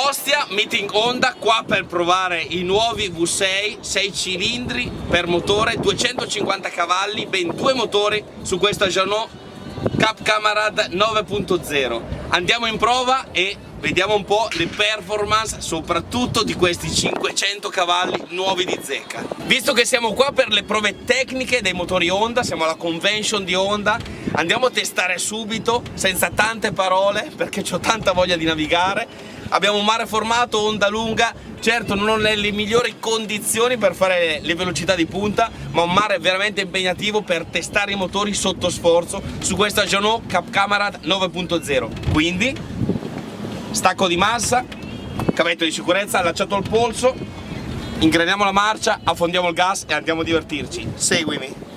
Ostia, Meeting Honda, qua per provare i nuovi V6, 6 cilindri per motore, 250 cavalli, ben due motori su questa Jeanneau Cup Camarade 9.0. Andiamo in prova e vediamo un po' le performance, soprattutto di questi 500 cavalli nuovi di zecca. Visto che siamo qua per le prove tecniche dei motori Honda, siamo alla convention di Honda, andiamo a testare subito, senza tante parole, perché ho tanta voglia di navigare. Abbiamo un mare formato, onda lunga, certo non ho le migliori condizioni per fare le velocità di punta, ma un mare veramente impegnativo per testare i motori sotto sforzo su questa Jeanneau Cup Camarade 9.0. Quindi stacco di massa, cavetto di sicurezza allacciato al polso, ingraniamo la marcia, affondiamo il gas e andiamo a divertirci. Seguimi.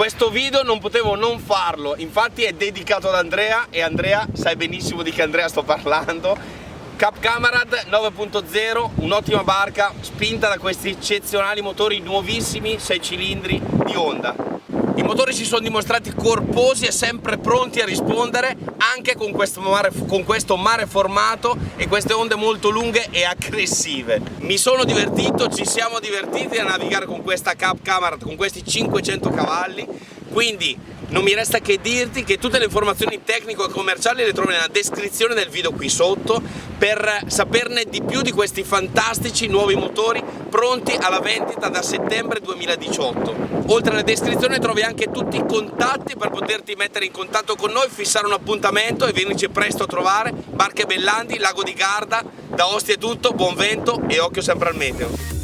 Questo video non potevo non farlo, infatti è dedicato ad Andrea e Andrea, sai benissimo di che Andrea sto parlando. Cup Camarade 9.0, un'ottima barca spinta da questi eccezionali motori nuovissimi 6 cilindri di Honda. I motori si sono dimostrati corposi e sempre pronti a rispondere anche con questo mare formato e queste onde molto lunghe e aggressive. Mi sono divertito, ci siamo divertiti a navigare con questa Cup Camarade, con questi 500 cavalli, quindi non mi resta che dirti che tutte le informazioni tecniche e commerciali le trovi nella descrizione del video qui sotto per saperne di più di questi fantastici nuovi motori pronti alla vendita da settembre 2018. Oltre alla descrizione trovi anche tutti i contatti per poterti mettere in contatto con noi, fissare un appuntamento e venirci presto a trovare. Barche Bellandi, Lago di Garda, da Ostia è tutto, buon vento e occhio sempre al meteo.